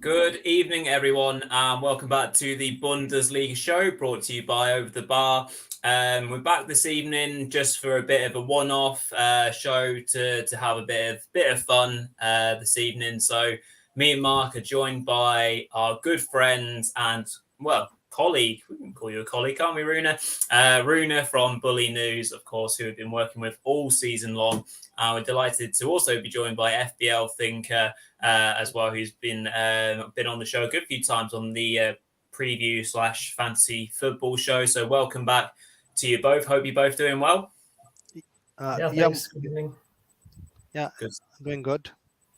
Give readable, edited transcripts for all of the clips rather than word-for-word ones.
Good evening, everyone, and welcome back to the Bundesliga show brought to you by Over the Bar. We're back this evening just for a bit of a one-off show to have a bit of fun this evening. So me and Mark are joined by our good friend and, colleague. We can call you a colleague, can't we, Runa? Runa from Bully News, of course, who we've been working with all season long. We're delighted to also be joined by FBL thinker as well, who's been on the show a good few times on the preview / fantasy football show. So welcome back to you both. Hope you're both doing well. Thanks. Good evening. Good. Doing good.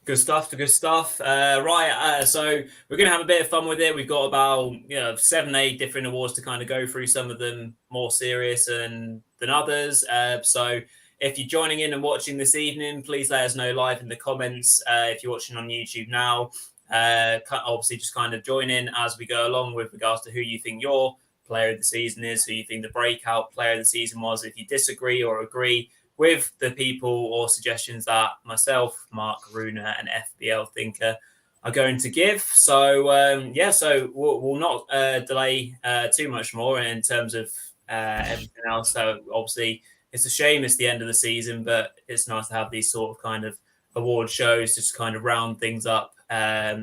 Good stuff. Right. So we're going to have a bit of fun with it. We've got about 7-8 different awards to kind of go through. Some of them more serious than others. So if you're joining in and watching this evening, please let us know live in the comments. If you're watching on YouTube now, obviously just kind of join in as we go along with regards to who you think your player of the season is, who you think the breakout player of the season was, if you disagree or agree with the people or suggestions that myself, Mark, Runa and FBL Thinker are going to give. So, so we'll not delay too much more in terms of everything else. So obviously it's a shame it's the end of the season, but it's nice to have these sort of kind of award shows just to kind of round things up,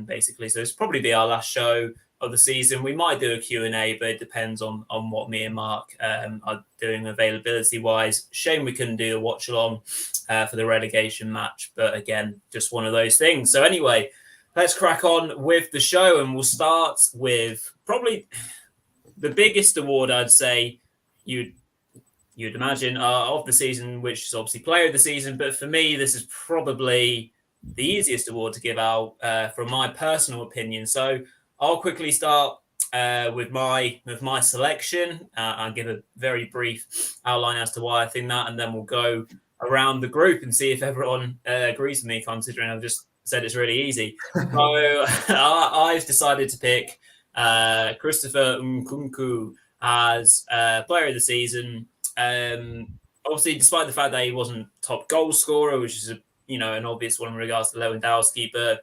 basically. So it's probably be our last show of the season. We might do a Q&A, but it depends on what me and Mark are doing availability wise. Shame we couldn't do a watch along for the relegation match, but again, just one of those things. So anyway, let's crack on with the show, and we'll start with probably the biggest award, I'd say you'd imagine of the season, which is obviously player of the season. But for me, this is probably the easiest award to give out from my personal opinion. So I'll quickly start with my selection and give a very brief outline as to why I think that, and then we'll go around the group and see if everyone agrees with me, considering I've just said it's really easy. So I've decided to pick Christopher Nkunku as player of the season. Obviously, despite the fact that he wasn't top goal scorer, which is an obvious one in regards to Lewandowski, but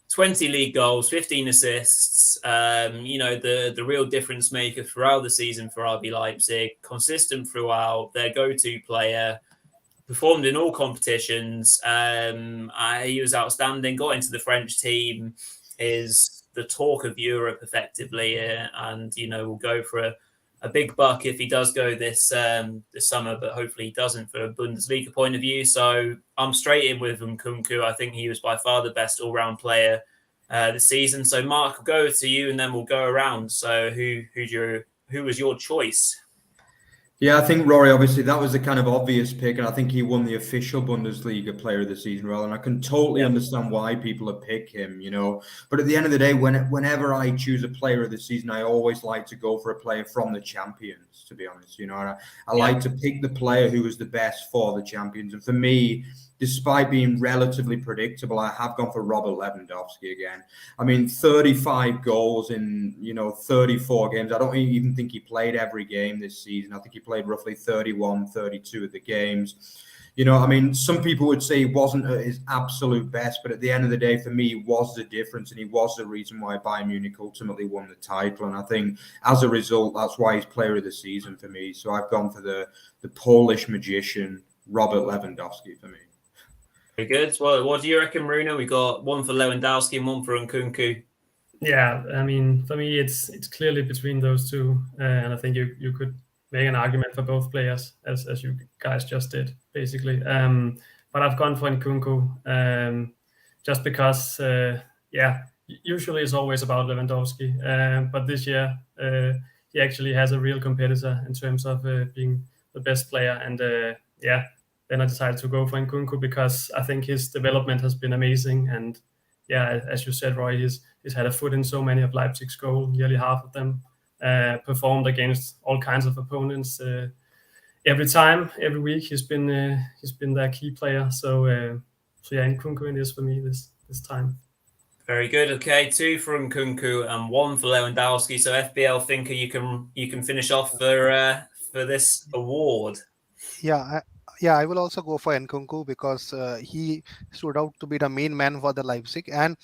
20 league goals, 15 assists, the real difference maker throughout the season for RB Leipzig, consistent throughout, their go-to player, performed in all competitions. He was outstanding, got into the French team, is the talk of Europe effectively, and, will go for a big buck if he does go this summer, but hopefully he doesn't for a Bundesliga point of view. So I'm straight in with Nkunku. I think he was by far the best all-round player this season. So Mark, I'll go to you and then we'll go around. So who was your choice? Yeah, I think Rory, obviously that was the kind of obvious pick, and I think he won the official Bundesliga player of the season role, and I can totally understand why people have picked him, But at the end of the day, whenever I choose a player of the season, I always like to go for a player from the champions, to be honest, And I like to pick the player who was the best for the champions. And for me, despite being relatively predictable, I have gone for Robert Lewandowski again. I mean, 35 goals in, 34 games. I don't even think he played every game this season. I think he played roughly 31, 32 of the games. Some people would say he wasn't at his absolute best, but at the end of the day, for me, he was the difference, and he was the reason why Bayern Munich ultimately won the title. And I think as a result, that's why he's player of the season for me. So I've gone for the Polish magician, Robert Lewandowski, for me. Very good. Well, what do you reckon, Runa? We got one for Lewandowski and one for Nkunku. Yeah, I mean, for me, it's clearly between those two, and I think you could make an argument for both players, as you guys just did, basically. But I've gone for Nkunku, just because, usually it's always about Lewandowski, but this year he actually has a real competitor in terms of being the best player, and then I decided to go for Nkunku because I think his development has been amazing. And as you said, Roy, he's had a foot in so many of Leipzig's goals, nearly half of them, performed against all kinds of opponents. Every week he's been their key player. So Nkunku it is for me this time. Very good. Okay, 2 for Nkunku and 1 for Lewandowski. So FBL thinker, you can finish off for this award. Yeah, I will also go for Nkunku because he stood out to be the main man for the Leipzig. And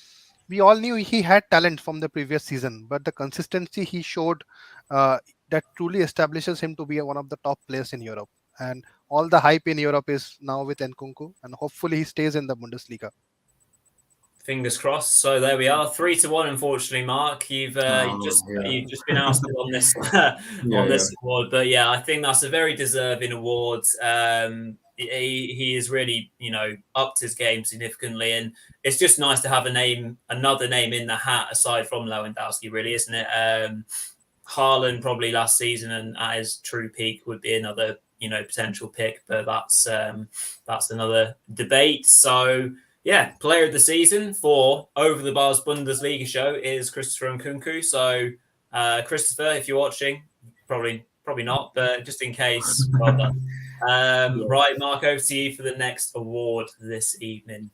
we all knew he had talent from the previous season, but the consistency he showed that truly establishes him to be one of the top players in Europe. And all the hype in Europe is now with Nkunku, and hopefully he stays in the Bundesliga. Fingers crossed. So there we are, 3-1. Unfortunately, Mark, you've just been ousted on this this award. But yeah, I think that's a very deserving award. He has really, upped his game significantly, and it's just nice to have another name in the hat aside from Lewandowski, really, isn't it? Haaland probably last season and at his true peak would be another, potential pick, but that's another debate. So. Yeah, player of the season for Over the Bars Bundesliga show is Christopher Nkunku. So, Christopher, if you're watching, probably not, but just in case, well done. Right, Mark, over to you for the next award this evening.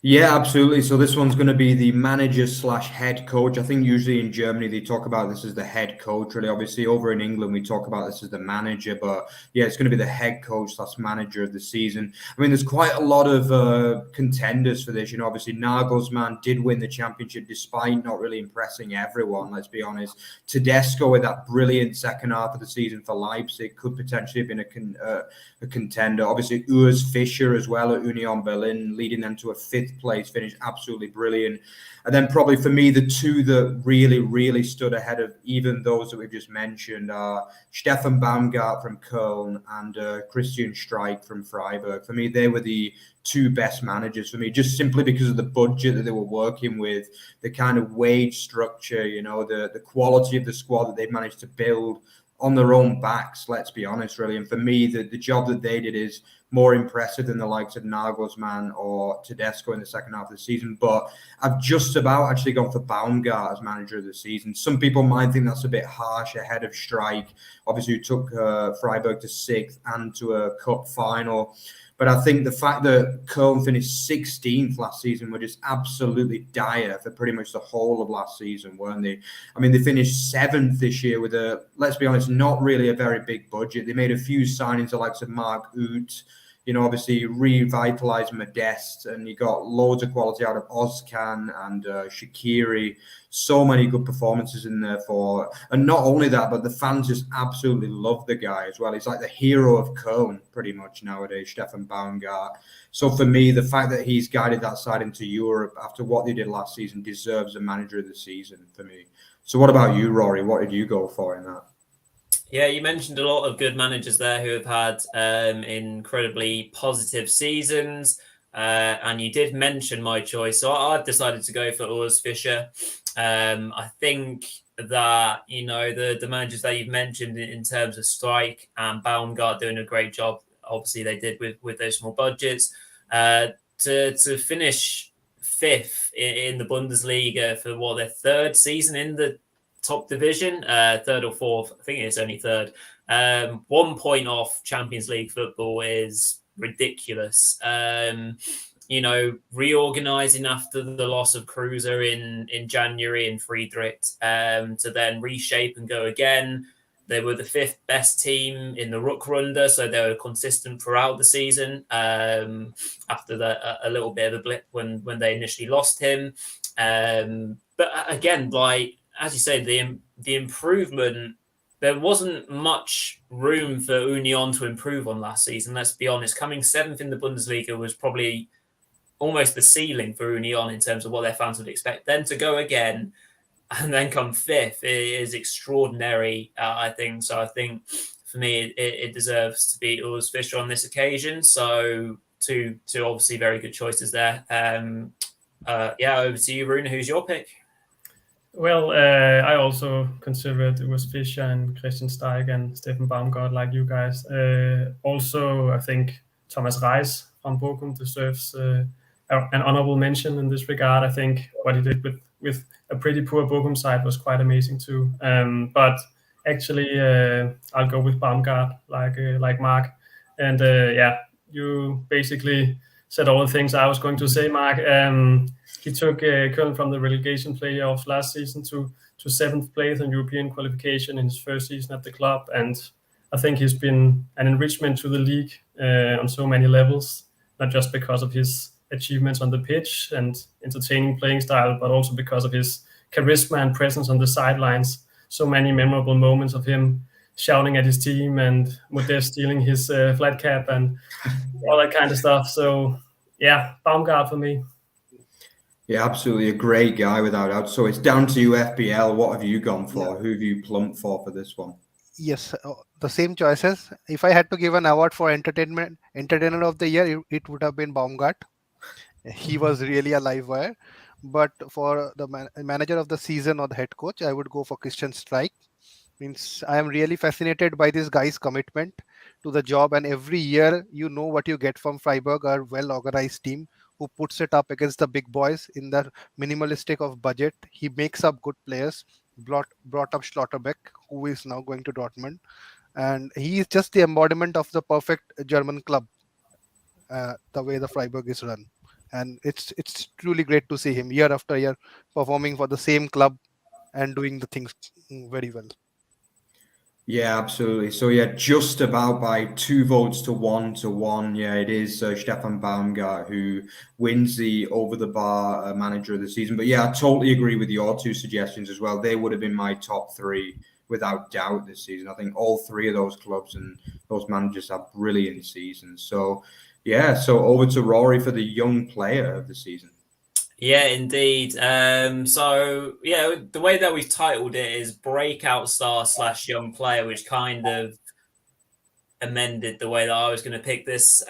Yeah, absolutely. So this one's going to be the manager / head coach. I think usually in Germany they talk about this as the head coach. Really, obviously over in England we talk about this as the manager. But yeah, it's going to be the head coach / manager of the season. I mean, there's quite a lot of contenders for this. Obviously Nagelsmann did win the championship despite not really impressing everyone. Let's be honest. Tedesco with that brilliant second half of the season for Leipzig could potentially have been a contender. Obviously Urs Fischer as well at Union Berlin, leading them to a 5th place finish, absolutely brilliant. And then probably for me, the two that really stood ahead of even those that we've just mentioned are Stefan Baumgart from Köln and Christian Streich from Freiburg. For me, they were the two best managers for me, just simply because of the budget that they were working with, the kind of wage structure, the quality of the squad that they've managed to build on their own backs, let's be honest, really. And for me, the job that they did is more impressive than the likes of Nagelsmann or Tedesco in the second half of the season. But I've just about actually gone for Baumgart as manager of the season. Some people might think that's a bit harsh ahead of Streich, obviously who took Freiburg to 6th and to a cup final. But I think the fact that Köln finished 16th last season were just absolutely dire for pretty much the whole of last season, weren't they? I mean, they finished 7th this year with let's be honest, not really a very big budget. They made a few signings, the likes of Mark Uth, obviously revitalized Modeste, and you got loads of quality out of Ozcan and Shaqiri. So many good performances in there and not only that, but the fans just absolutely love the guy as well. He's like the hero of Köln pretty much nowadays, Stefan Baumgart. So for me, the fact that he's guided that side into Europe after what they did last season deserves a manager of the season for me. So what about you, Rory? What did you go for in that? Yeah, you mentioned a lot of good managers there who have had incredibly positive seasons. And you did mention my choice. So I've decided to go for Urs Fischer. I think that, the managers that you've mentioned in terms of Streich and Baumgart doing a great job. Obviously, they did with those small budgets. To finish 5th in the Bundesliga for their 3rd season in the top division, 3rd or 4th, I think it's only 3rd. 1 point off Champions League football is ridiculous. Reorganizing after the loss of Kreuzer in January and Friedrich, to then reshape and go again. They were the 5th best team in the Rückrunde, so they were consistent throughout the season. After a little bit of a blip when they initially lost him, but again, as you say, the improvement, there wasn't much room for Union to improve on last season. Let's be honest. Coming 7th in the Bundesliga was probably almost the ceiling for Union in terms of what their fans would expect. Then to go again and then come 5th is extraordinary, I think. So I think for me, it deserves to be Urs Fischer on this occasion. So two obviously very good choices there. Over to you, Rune. Who's your pick? Well, I also considered it was Fischer and Christian Streich and Stefan Baumgart, like you guys. Also, I think Thomas Reis from Bochum deserves an honorable mention in this regard. I think what he did with a pretty poor Bochum side was quite amazing too. But actually, I'll go with Baumgart, like Mark. And you basically said all the things I was going to say, Mark. He took Köln from the relegation playoffs last season to 7th place in European qualification in his first season at the club. And I think he's been an enrichment to the league on so many levels, not just because of his achievements on the pitch and entertaining playing style, but also because of his charisma and presence on the sidelines. So many memorable moments of him shouting at his team and Modest stealing his flat cap and all that kind of stuff. So yeah, Baumgart for me. Yeah, absolutely a great guy without doubt. So it's down to you, FBL. What have you gone for? Who have you plumped for this one? Yes, the same choices. If I had to give an award for entertainer of the year, it would have been Baumgart. He was really a live wire. But for the manager of the season or the head coach, I would go for Christian Streich. Means I am really fascinated by this guy's commitment to the job, and every year you know what you get from Freiburg, a well-organized team who puts it up against the big boys in the minimalistic of budget. He makes up good players. Brought up Schlotterbeck, who is now going to Dortmund, and he is just the embodiment of the perfect German club. The way the Freiburg is run, and it's truly great to see him year after year performing for the same club and doing the things very well. Yeah, absolutely. So yeah, just about by 2 votes to 1. Yeah, it is Stefan Baumgart who wins the over-the-bar manager of the season. But yeah, I totally agree with your 2 suggestions as well. They would have been my top 3 without doubt this season. I think all 3 of those clubs and those managers have brilliant seasons. So yeah, so over to Rory for the young player of the season. Yeah, indeed. So yeah, the way that we've titled it is Breakout Star / Young Player, which kind of amended the way that I was going to pick this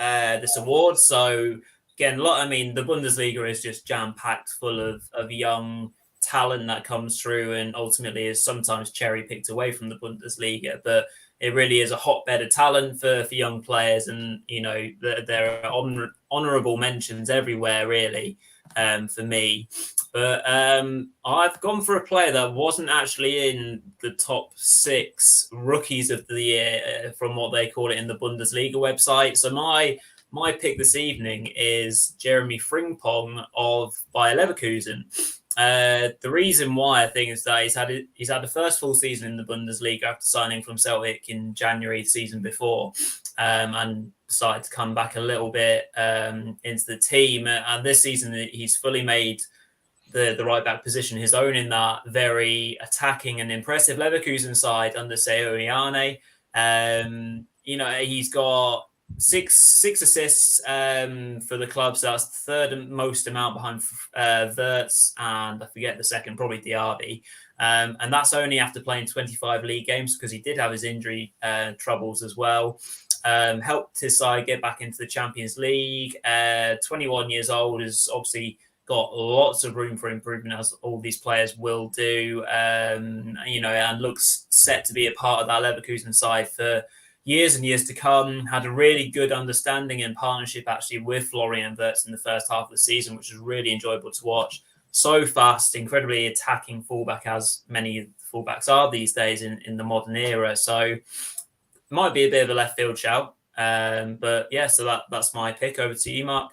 award. So again, the Bundesliga is just jam packed full of young talent that comes through, and ultimately is sometimes cherry picked away from the Bundesliga, but it really is a hotbed of talent for young players, and there are honourable mentions everywhere, really. For me, but I've gone for a player that wasn't actually in the top 6 rookies of the year from what they call it in the Bundesliga website. So my pick this evening is Jeremy Frimpong of Bayer Leverkusen. The reason why I think is that he's had the first full season in the Bundesliga after signing from Celtic in January the season before, and started to come back a little bit into the team. And this season, he's fully made the right back position his own in that very attacking and impressive Leverkusen side under Seoane. He's got six assists for the club, so that's the third most amount behind Wirtz, and I forget the second, probably Diaby. And that's only after playing 25 league games, because he did have his injury troubles as well. Helped his side get back into the Champions League. 21 years old, has obviously got lots of room for improvement, as all these players will do. And looks set to be a part of that Leverkusen side for years and years to come. Had a really good understanding and partnership actually with Florian Wirtz in the first half of the season, which was really enjoyable to watch. So fast, incredibly attacking fullback, as many fullbacks are these days in the modern era. So might be a bit of a left field shout. But yeah, so that's my pick. Over to you, Mark.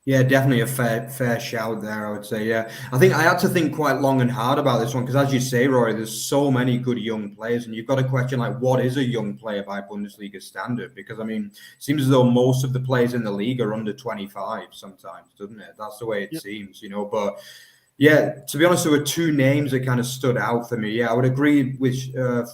Yeah, definitely a fair shout there, I would say. Yeah, I think I had to think quite long and hard about this one, because as you say, Rory, there's so many good young players, and you've got to question, like, what is a young player by Bundesliga standard? Because, it seems as though most of the players in the league are under 25 sometimes, doesn't it? That's the way it seems, But yeah, to be honest, there were 2 names that kind of stood out for me. Yeah, I would agree with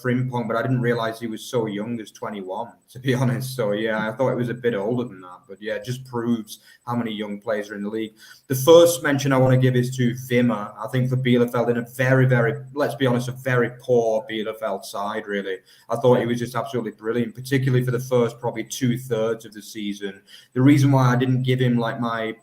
Frimpong, but I didn't realize he was so young as 21, to be honest. So yeah, I thought it was a bit older than that. But yeah, it just proves how many young players are in the league. The first mention I want to give is to Wimmer. I think for Bielefeld, in a very, very, let's be honest, a very poor Bielefeld side, really. I thought he was just absolutely brilliant, particularly for the first probably 2/3 of the season. The reason why I didn't give him like my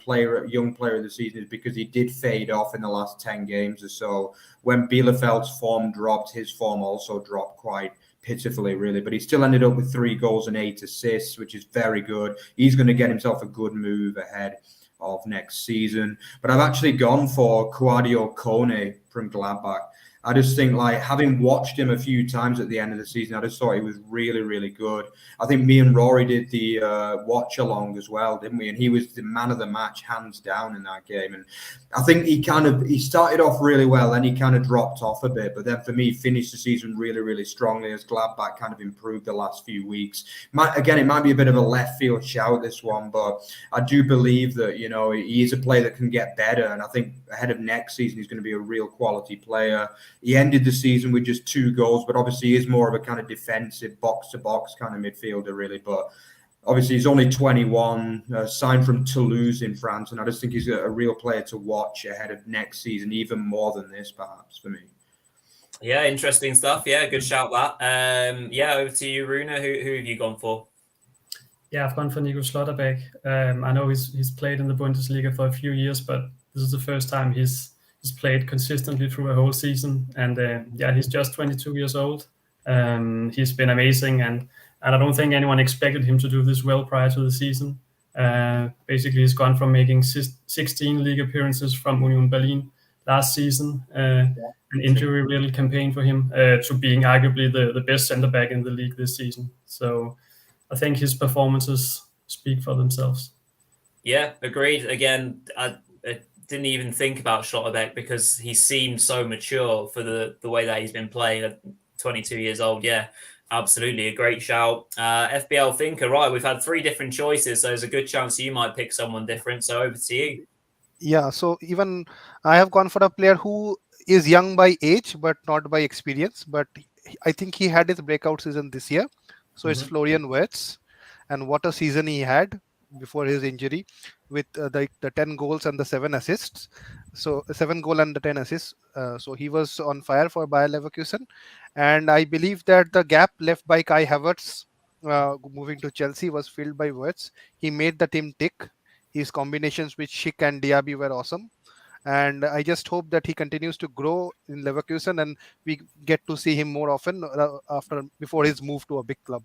young player of the season is because he did fade off in the last 10 games or so. When Bielefeld's form dropped, his form also dropped quite pitifully, really. But he still ended up with 3 goals and 8 assists, which is very good. He's going to get himself a good move ahead of next season. But I've actually gone for Claudio Kone from Gladbach. I just think, like, having watched him a few times at the end of the season, I just thought he was really, really good. I think me and Rory did the watch along as well, didn't we? And he was the man of the match, hands down, in that game. And I think he started off really well, then he kind of dropped off a bit. But then for me, finished the season really, really strongly as Gladbach kind of improved the last few weeks. It might be a bit of a left field shout, this one, but I do believe that, you know, he is a player that can get better. And I think ahead of next season, he's going to be a real quality player. He ended the season with just 2 goals, but obviously he is more of a kind of defensive box-to-box kind of midfielder, really. But obviously he's only 21, signed from Toulouse in France, and I just think he's a real player to watch ahead of next season, even more than this, perhaps, for me. Yeah, interesting stuff. Yeah, good shout that. Yeah, over to you, Runa. Who have you gone for? Yeah, I've gone for Nico Slaughterback. I know he's played in the Bundesliga for a few years, but this is the first time he's played consistently through a whole season. And he's just 22 years old. He's been amazing, and I don't think anyone expected him to do this well prior to the season. Basically, he's gone from making 16 league appearances from Union Berlin last season, an injury-riddled campaign for him, to being arguably the best centre-back in the league this season. So I think his performances speak for themselves. Yeah, agreed. Again, I didn't even think about Schlotterbeck because he seemed so mature for the way that he's been playing at 22 years old. Yeah, absolutely. A great shout. FBL Thinker, right, we've had 3 different choices, so there's a good chance you might pick someone different. So over to you. Yeah, so even I have gone for a player who is young by age, but not by experience. But I think he had his breakout season this year. So it's Florian Wirtz. And what a season he had before his injury, with the 10 goals and the 7 assists. So 7 goal and the 10 assists. So he was on fire for Bayer Leverkusen. And I believe that the gap left by Kai Havertz moving to Chelsea was filled by Wirtz. He made the team tick. His combinations with Schick and Diaby were awesome. And I just hope that he continues to grow in Leverkusen and we get to see him more often before his move to a big club.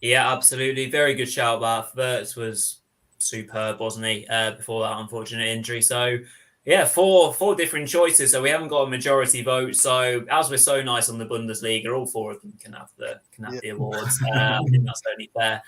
Yeah, absolutely. Very good shout. That Wirtz was superb, wasn't he? Before that unfortunate injury. So yeah, four different choices. So we haven't got a majority vote. So as we're so nice on the Bundesliga, all 4 of them can have the awards. I think that's only fair.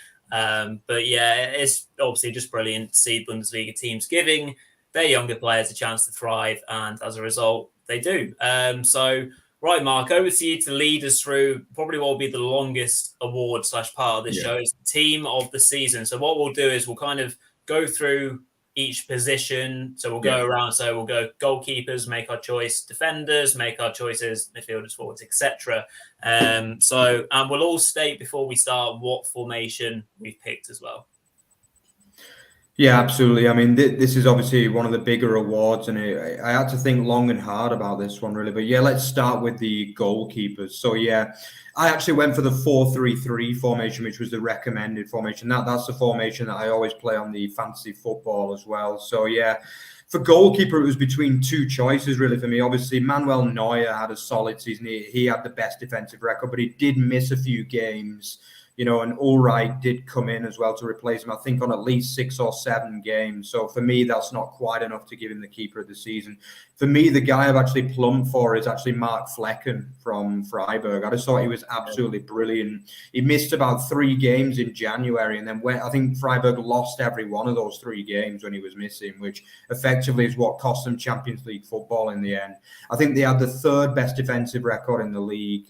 But yeah, it's obviously just brilliant to see Bundesliga teams giving their younger players a chance to thrive, and as a result, they do. So, right, Mark, over to you to lead us through probably what will be the longest award / part of this show is Team of the Season. So what we'll do is we'll kind of go through each position. So we'll go around. So we'll go goalkeepers, make our choice, defenders, make our choices, midfielders, forwards, etc. And we'll all state before we start what formation we've picked as well. Yeah, absolutely. I mean, this is obviously one of the bigger awards, and I had to think long and hard about this one, really. But yeah, let's start with the goalkeepers. So yeah, I actually went for the 4-3-3 formation, which was the recommended formation. That's the formation that I always play on the fantasy football as well. So yeah, for goalkeeper, it was between 2 choices, really, for me. Obviously, Manuel Neuer had a solid season. He had the best defensive record, but he did miss a few games. You know, and Ulreich did come in as well to replace him, I think, on at least 6 or 7 games. So for me, that's not quite enough to give him the keeper of the season. For me, the guy I've actually plumbed for is actually Mark Flecken from Freiburg. I just thought he was absolutely brilliant. He missed about 3 games in January, and then I think Freiburg lost every one of those 3 games when he was missing, which effectively is what cost them Champions League football in the end. I think they had the 3rd best defensive record in the league,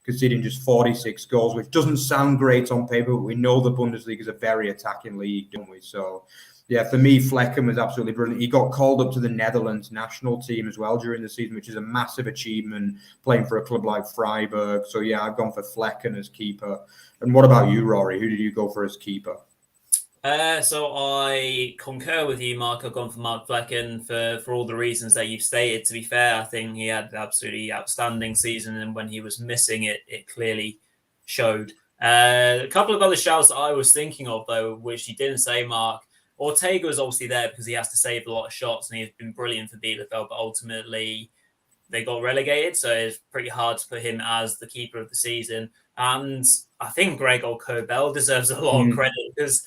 conceding just 46 goals, which doesn't sound great on paper, but we know the Bundesliga is a very attacking league, don't we? So, yeah, for me, Flecken was absolutely brilliant. He got called up to the Netherlands national team as well during the season, which is a massive achievement, playing for a club like Freiburg. So, yeah, I've gone for Flecken as keeper. And what about you, Rory? Who did you go for as keeper? So I concur with you, Mark. I've gone for Mark Flecken for all the reasons that you've stated. To be fair, I think he had an absolutely outstanding season, and when he was missing it, it clearly showed. A couple of other shouts that I was thinking of, though, which you didn't say, Mark. Ortega was obviously there because he has to save a lot of shots, and he's been brilliant for Bielefeld, but ultimately they got relegated, so it's pretty hard to put him as the keeper of the season. And I think Gregor Kobel deserves a lot of credit because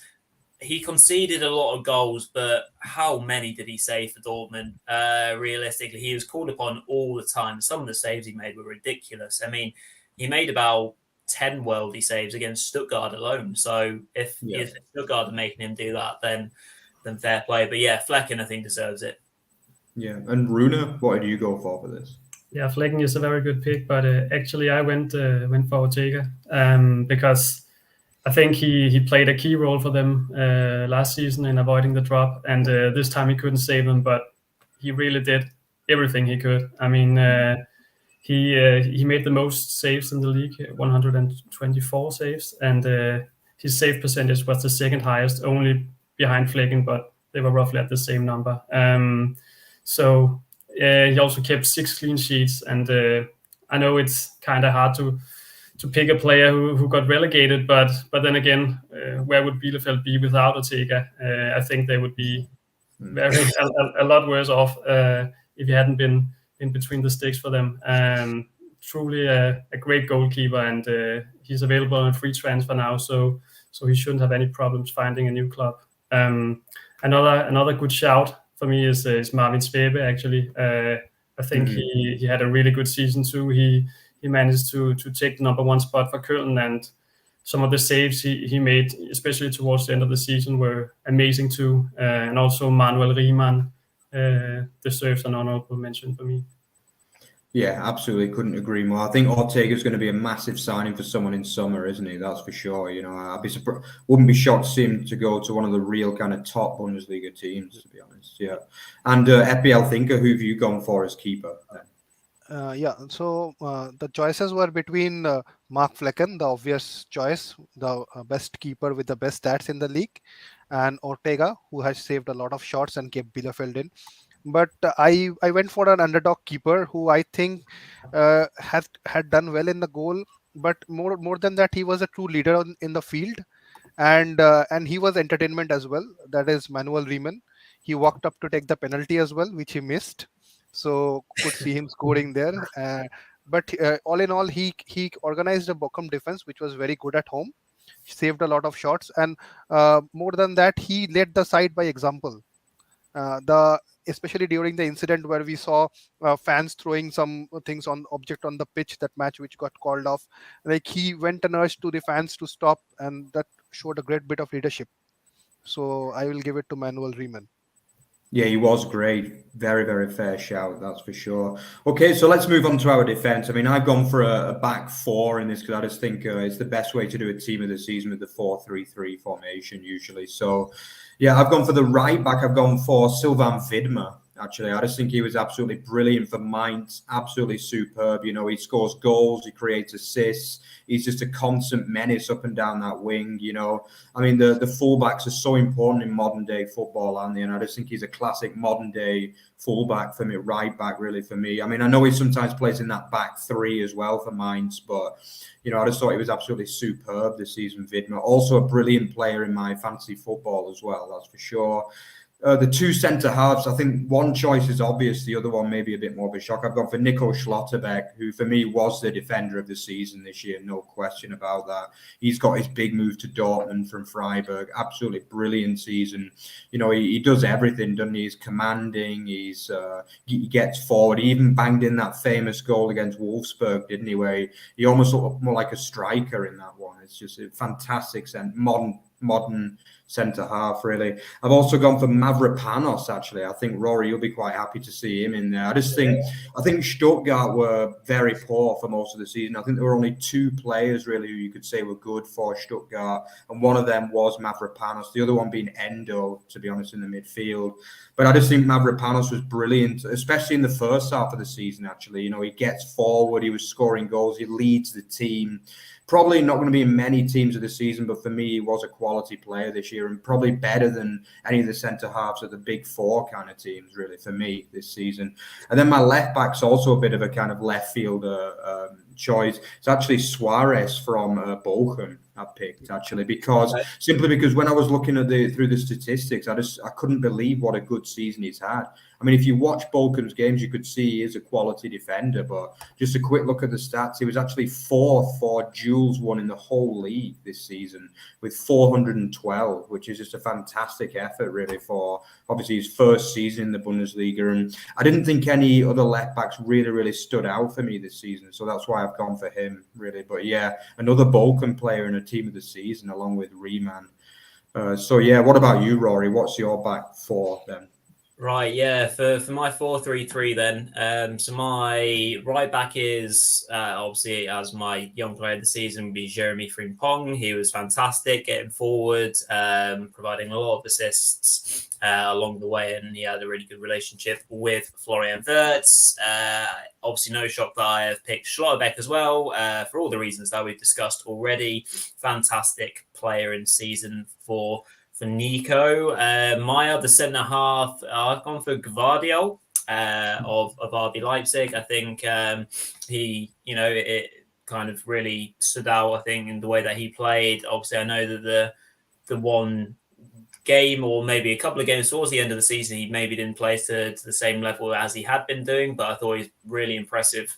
he conceded a lot of goals, but how many did he save for Dortmund? Realistically, he was called upon all the time. Some of the saves he made were ridiculous. I mean, he made about 10 worldy saves against Stuttgart alone. So if Stuttgart are making him do that, then fair play. But yeah, Flecken, I think, deserves it. Yeah, and Rune, what did you go for this? Yeah, Flecken is a very good pick, but actually I went for Ortega because I think he played a key role for them last season in avoiding the drop, and this time he couldn't save them, but he really did everything he could. I mean, he made the most saves in the league, 124 saves, and his save percentage was the second highest, only behind Flecken, but they were roughly at the same number. So he also kept 6 clean sheets, and I know it's kind of hard to pick a player who got relegated, but then again, where would Bielefeld be without Ortega? I think they would be a lot worse off if he hadn't been in between the sticks for them. Truly a great goalkeeper, and he's available on a free transfer now, so he shouldn't have any problems finding a new club. Another good shout for me is Marvin Speeber. Actually, I think he had a really good season too. He managed to take the number 1 spot for Köln, and some of the saves he made, especially towards the end of the season, were amazing too. And also Manuel Riemann deserves an honorable mention for me. Yeah, absolutely. Couldn't agree more. I think Ortega is going to be a massive signing for someone in summer, isn't he? That's for sure. You know, wouldn't be shocked to see him to go to one of the real kind of top Bundesliga teams, to be honest. Yeah. And FBL Thinker, who have you gone for as keeper then? So the choices were between Mark Flecken, the obvious choice, the best keeper with the best stats in the league, and Ortega, who has saved a lot of shots and kept Bielefeld in. But I went for an underdog keeper who I think had done well in the goal, but more than that, he was a true leader in the field, and he was entertainment as well. That is Manuel Riemann. He walked up to take the penalty as well, which he missed. So could see him scoring there. But all in all, he organized a Bochum defense, which was very good at home. He saved a lot of shots, and more than that, he led the side by example. Especially during the incident where we saw fans throwing some things on object on the pitch, that match which got called off, like he went and urged to the fans to stop, and that showed a great bit of leadership. So I will give it to Manuel Riemann. Yeah, he was great. Very, very fair shout, that's for sure. Okay, so let's move on to our defence. I mean, I've gone for a back 4 in this because I just think it's the best way to do a team of the season with the 4-3-3 formation usually. So, yeah, I've gone for the right back. I've gone for Sylvain Widmer. Actually, I just think he was absolutely brilliant for Mainz, absolutely superb. You know, he scores goals, he creates assists. He's just a constant menace up and down that wing, you know. I mean, the fullbacks are so important in modern day football, aren't they? And I just think he's a classic modern day fullback for me, right back really for me. I mean, I know he sometimes plays in that back 3 as well for Mainz, but, you know, I just thought he was absolutely superb this season, Widmer. Also a brilliant player in my fantasy football as well, that's for sure. The 2 centre halves, I think one choice is obvious, the other one maybe a bit more of a shock. I've gone for Nicole Schlotebeck, who for me was the defender of the season this year, no question about that. He's got his big move to Dortmund from Freiburg, absolutely brilliant season. You know, he does everything, doesn't he? He's commanding, he gets forward. He even banged in that famous goal against Wolfsburg, didn't he? Where he almost looked more like a striker in that one. It's just a fantastic modern centre half, really. I've also gone for Mavropanos, actually. I think Rory, you'll be quite happy to see him in there. I think Stuttgart were very poor for most of the season. I think there were only 2 players, really, who you could say were good for Stuttgart, and one of them was Mavropanos, the other one being Endo, to be honest, in the midfield. But I just think Mavropanos was brilliant, especially in the first half of the season, actually. You know, he gets forward, he was scoring goals, he leads the team. Probably not going to be in many teams of the season, but for me, he was a quality player this year and probably better than any of the centre-halves of the big 4 kind of teams, really, for me this season. And then my left-back's also a bit of a kind of left-fielder choice. It's actually Suarez from Bochum I picked, actually, simply because when I was looking at through the statistics, I couldn't believe what a good season he's had. I mean, if you watch Bochum's games, you could see he is a quality defender, but just a quick look at the stats, he was actually 4th for duels won in the whole league this season with 412, which is just a fantastic effort, really, for obviously his first season in the Bundesliga. And I didn't think any other left backs really stood out for me this season, so that's why I've gone for him, really. But yeah, another Bochum player in a team of the season along with Riemann. So yeah, what about you, Rory? What's your back four then? Right, yeah, for my 4-3-3 then. So my right back is obviously, as my young player of the season, would be Jeremy Frimpong. He was fantastic getting forward, providing a lot of assists along the way, and he had a really good relationship with Florian Wirtz. Obviously, no shock that I have picked Schlotterbeck as well, for all the reasons that we've discussed already. Fantastic player in season 4. For Nico, my other centre half, I've gone for Gvardiol of RB Leipzig. I think he, it kind of really stood out, I think, in the way that he played. Obviously, I know that the one game or maybe a couple of games towards the end of the season, he maybe didn't play to the same level as he had been doing, but I thought he was really impressive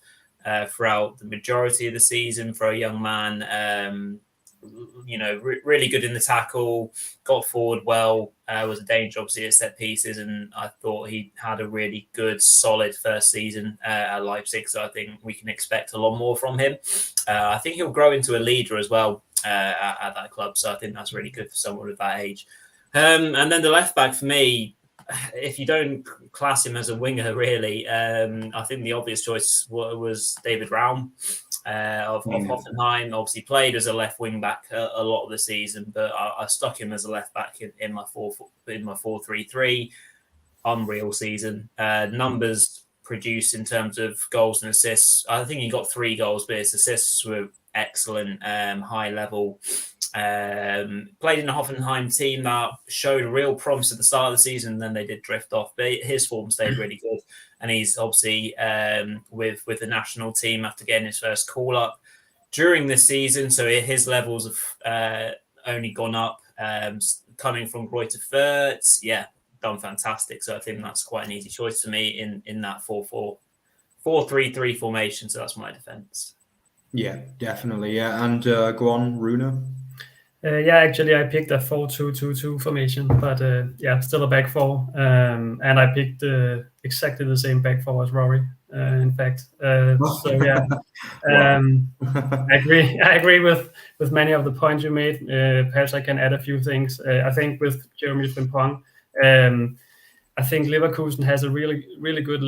throughout the majority of the season for a young man. Really good in the tackle, got forward well, was a danger obviously at set pieces, and I thought he had a really good, solid first season at Leipzig, so I think we can expect a lot more from him. I think he'll grow into a leader as well at that club, so I think that's really good for someone of that age. And then the left back for me, if you don't class him as a winger, really, I think the obvious choice was David Raum of Hoffenheim. Obviously played as a left wing back a lot of the season, but I stuck him as a left back in my 4-3-3. Unreal season. Numbers produced in terms of goals and assists. I think he got 3 goals, but his assists were excellent, high level. Played in a Hoffenheim team that showed real promise at the start of the season, and then they did drift off, but his form stayed really good, and he's obviously with the national team after getting his first call up during this season, so his levels have only gone up, coming from Greuter Fürth. Yeah, done fantastic, so I think that's quite an easy choice for me in that 4-3-3 formation, so that's my defense. Yeah, definitely. Yeah, and go on, Runa. Actually, I picked a 4-2-2-2 formation, but still a back four. And I picked exactly the same back four as Rory, in fact. I agree with many of the points you made. Perhaps I can add a few things. I think with Jeremy Frimpong, I think Leverkusen has a really, really good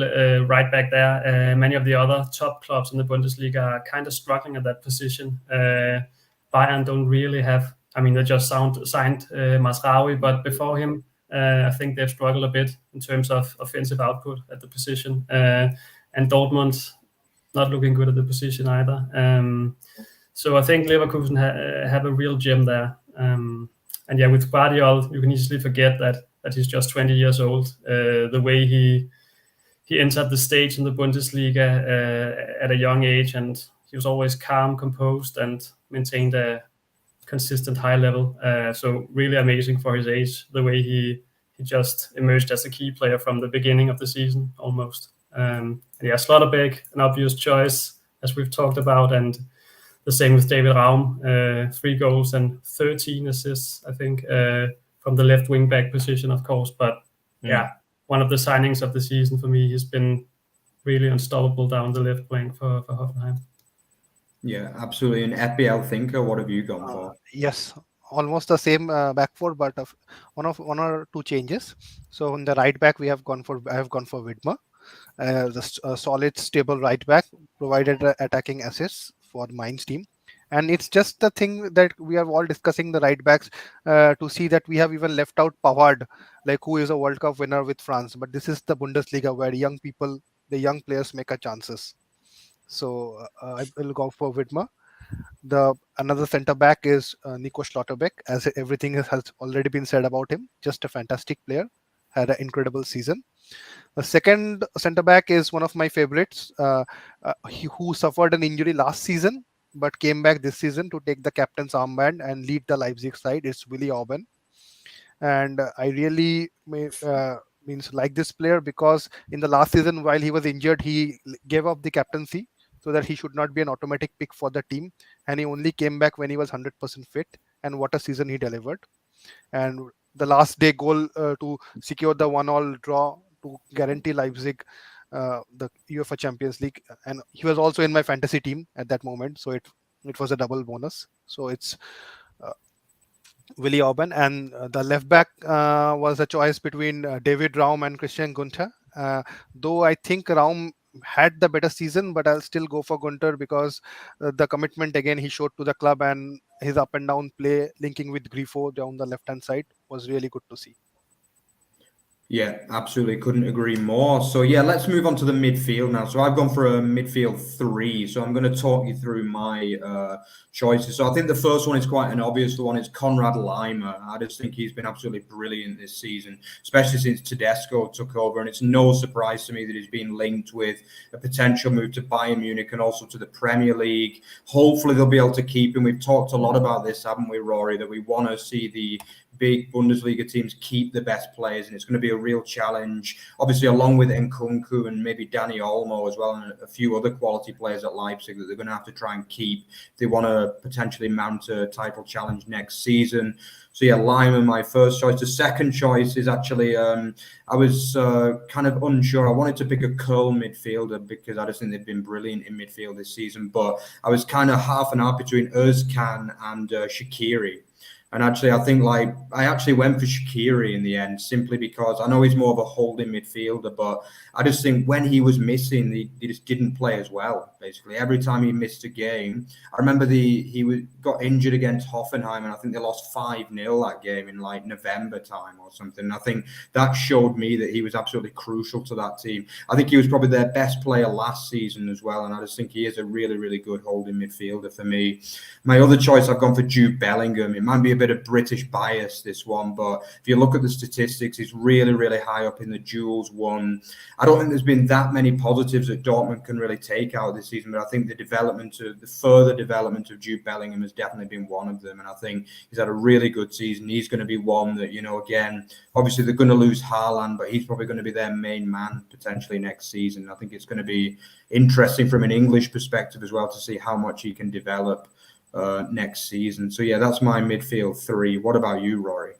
right back there. Many of the other top clubs in the Bundesliga are kind of struggling at that position. Bayern don't really have. I mean, they just signed Masraoui, but before him, I think they've struggled a bit in terms of offensive output at the position. And Dortmund not looking good at the position either. So I think Leverkusen have a real gem there. And with Gvardiol, you can easily forget that he's just 20 years old. The way he entered the stage in the Bundesliga at a young age, and he was always calm, composed, and maintained a consistent high level. So really amazing for his age, the way he just emerged as a key player from the beginning of the season almost. Schlotterbeck, an obvious choice, as we've talked about, and the same with David Raum, 3 goals and 13 assists, I think, from the left wing back position, of course. But one of the signings of the season for me. He's been really unstoppable down the left flank for Hoffenheim. Yeah, absolutely. And FBL Thinker, what have you gone for? Yes, almost the same back four, but one or two changes. So on the right back, I have gone for Widmer, the solid, stable right back, provided attacking assists for Mainz team. And it's just the thing that we are all discussing the right backs to see that we have even left out Pavard, like who is a World Cup winner with France. But this is the Bundesliga where the young players make a chances. So I will go for Widmer. Another centre back is Nico Slaughterback, as everything has already been said about him. Just a fantastic player. had an incredible season. The second centre back is one of my favorites, who suffered an injury last season but came back this season to take the captain's armband and lead the Leipzig side. It's Willi Orban, and I really like this player because in the last season, while he was injured, he gave up the captaincy so that he should not be an automatic pick for the team, and he only came back when he was 100% fit. And what a season he delivered! And the last day goal to secure the 1-1 draw to guarantee Leipzig the UEFA Champions League, and he was also in my fantasy team at that moment, so it was a double bonus. So it's Willi Orban, and the left back was a choice between David Raum and Christian Günther. Though I think Raum had the better season, but I'll still go for Günther because the commitment again he showed to the club and his up and down play linking with Grifo down the left hand side was really good to see. Yeah, absolutely. Couldn't agree more. So yeah, let's move on to the midfield now. So I've gone for a midfield 3. So I'm going to talk you through my choices. So I think the first one is quite an obvious one. It's Conrad Limer. I just think he's been absolutely brilliant this season, especially since Tedesco took over. And it's no surprise to me that he's been linked with a potential move to Bayern Munich and also to the Premier League. Hopefully they'll be able to keep him. We've talked a lot about this, haven't we, Rory, that we want to see the big Bundesliga teams keep the best players, and it's going to be a real challenge. Obviously, along with Nkunku and maybe Dani Olmo as well, and a few other quality players at Leipzig that they're going to have to try and keep if they want to potentially mount a title challenge next season. So yeah, Limer, my first choice. The second choice is actually, I was kind of unsure. I wanted to pick a curl midfielder because I just think they've been brilliant in midfield this season, but I was kind of half and half between Özcan and Shaqiri. And actually, I think I actually went for Shaqiri in the end, simply because I know he's more of a holding midfielder, but I just think when he was missing, he just didn't play as well. Basically, every time he missed a game, I remember he got injured against Hoffenheim, and I think they lost 5-0 that game in November time or something. And I think that showed me that he was absolutely crucial to that team. I think he was probably their best player last season as well, and I just think he is a really, really good holding midfielder for me. My other choice, I've gone for Jude Bellingham. It might be a bit of British bias, this one, but if you look at the statistics, he's really, really high up in the duels won. I don't think there's been that many positives that Dortmund can really take out this season, but I think the further development of Jude Bellingham has definitely been one of them, and I think he's had a really good season. He's going to be one that, again, obviously they're going to lose Haaland, but he's probably going to be their main man potentially next season. I think it's going to be interesting from an English perspective as well to see how much he can develop next season. So yeah, that's my midfield 3. What about you, Rory?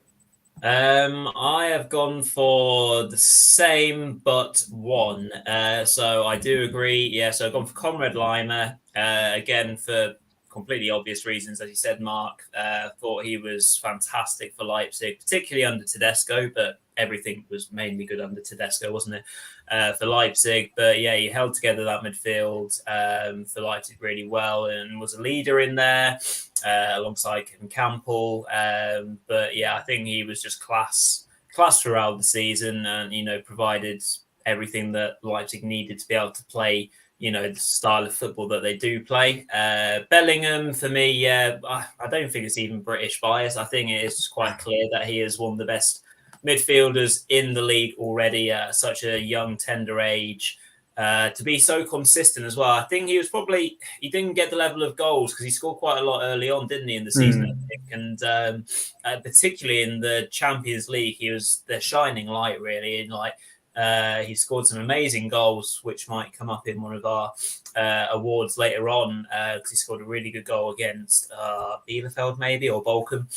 I have gone for the same but 1. So I do agree. Yeah, so I've gone for Conrad Limer again for completely obvious reasons, as you said, Mark. Thought he was fantastic for Leipzig, particularly under Tedesco, but everything was mainly good under Tedesco, wasn't it, for Leipzig? But yeah, he held together that midfield for Leipzig really well and was a leader in there alongside Kevin Campbell. But yeah, I think he was just class throughout the season and, provided everything that Leipzig needed to be able to play, the style of football that they do play. Bellingham, for me, yeah, I don't think it's even British bias. I think it is quite clear that he is one of the best midfielders in the league already at such a young, tender age. To be so consistent as well. I think he didn't get the level of goals because he scored quite a lot early on, didn't he, in the season, I think. And particularly in the Champions League, he was the shining light, really. And he scored some amazing goals, which might come up in one of our awards later on, because he scored a really good goal against Bielefeld, maybe, or Bochum,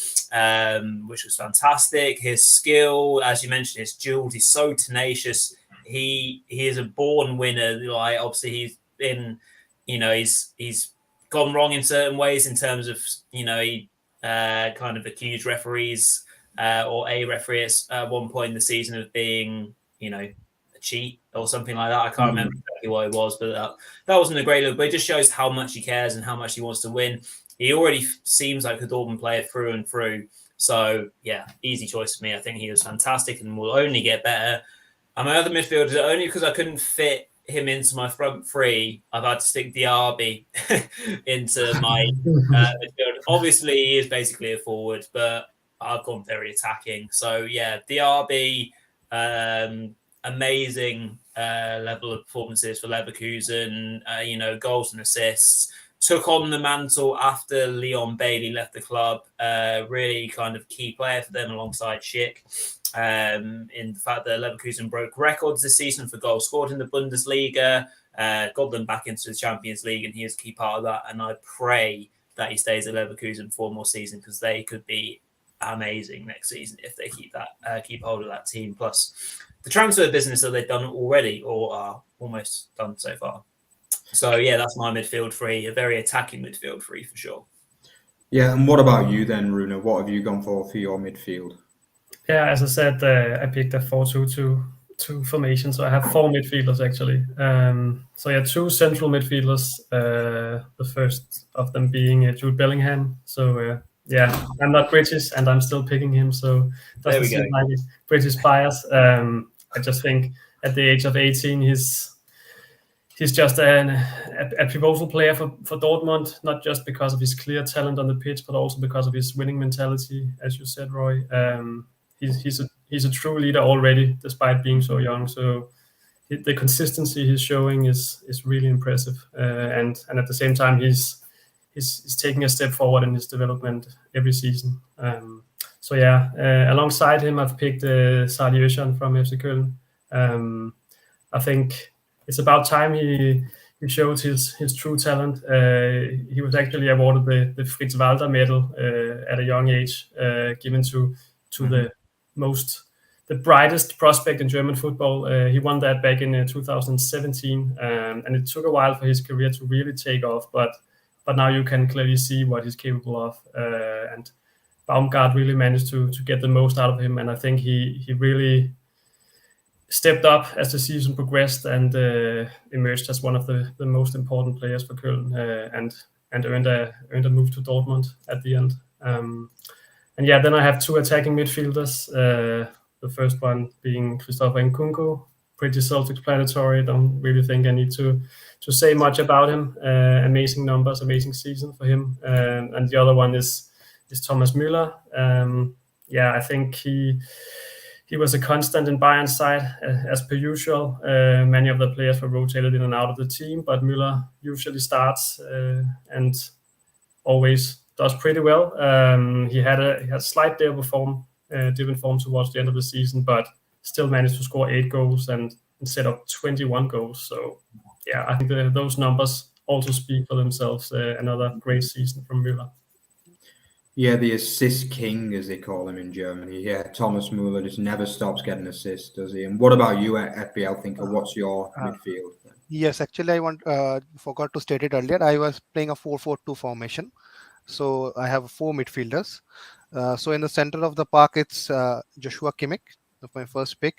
which was fantastic. His skill, as you mentioned, his duels, he's so tenacious. He is a born winner. Obviously, he's been, he's gone wrong in certain ways in terms of, he kind of accused referees or a referee at one point in the season of being, a cheat or something like that. I can't remember exactly what it was, but that wasn't a great look. But it just shows how much he cares and how much he wants to win. He already seems like a Dortmund player through and through. So, yeah, easy choice for me. I think he was fantastic and will only get better. And my other midfielders, only because I couldn't fit him into my front 3, I've had to stick Diaby into my midfield. Obviously, he is basically a forward, but I've gone very attacking. So, yeah, Diaby, Amazing level of performances for Leverkusen, goals and assists. Took on the mantle after Leon Bailey left the club. Really kind of key player for them alongside Schick. In the fact that Leverkusen broke records this season for goals scored in the Bundesliga, got them back into the Champions League, and he is a key part of that. And I pray that he stays at Leverkusen for more season, because they could be amazing next season if they keep hold of that team. Plus the transfer business that they've done already, or are almost done so far. So yeah, that's my midfield three, a very attacking midfield three for sure. Yeah, and what about you then, Runa? What have you gone for your midfield? Yeah, as I said, I picked a 4-2-2 formation, so I have 4 midfielders actually. So yeah, 2 central midfielders. The first of them being Jude Bellingham. So yeah, I'm not British, and I'm still picking him. So doesn't seem like British bias. I just think at the age of 18, he's just a pivotal player for Dortmund, not just because of his clear talent on the pitch, but also because of his winning mentality, as you said, Roy. He's a true leader already, despite being so young. So the consistency he's showing is really impressive, and at the same time he's taking a step forward in his development every season. So yeah, alongside him, I've picked Salih Özcan from FC Köln. I think it's about time he showed his true talent. He was actually awarded the Fritz Walter medal at a young age, given to the brightest prospect in German football. He won that back in 2017, and it took a while for his career to really take off. But now you can clearly see what he's capable of, and Baumgart really managed to get the most out of him. And I think he really stepped up as the season progressed and emerged as one of the most important players for Köln, and earned a move to Dortmund at the end. And yeah, then I have 2 attacking midfielders. The first one being Christopher Nkunko, pretty self-explanatory. Don't really think I need to say much about him. Amazing numbers, amazing season for him. And the other one is Thomas Mueller. Yeah, I think he was a constant in Bayern's side, as per usual. Many of the players were rotated in and out of the team, but Mueller usually starts and always does pretty well. He had a slight dip in form towards the end of the season, but still managed to score 8 goals and instead of 21 goals. So yeah, I think those numbers also speak for themselves. Another great season from Mueller. Yeah, the assist king, as they call him in Germany. Yeah, Thomas Mueller just never stops getting assists, does he? And what about you, FBL Thinker? What's your midfield? Yes, actually, I forgot to state it earlier. I was playing a 4-4-2 formation. So I have 4 midfielders. So in the center of the park, it's Joshua Kimmich, my first pick.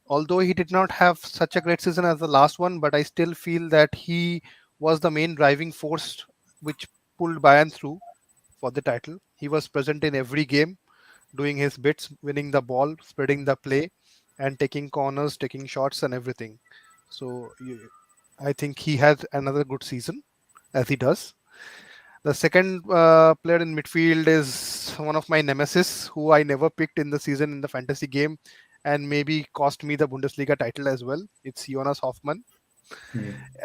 Although he did not have such a great season as the last one, but I still feel that he was the main driving force which pulled Bayern through for the title. He was present in every game, doing his bits, winning the ball, spreading the play, and taking corners, taking shots and everything. So I think he had another good season, as he does. The second player in midfield is one of my nemesis, who I never picked in the season in the fantasy game, and maybe cost me the Bundesliga title as well. It's Iona Sofman.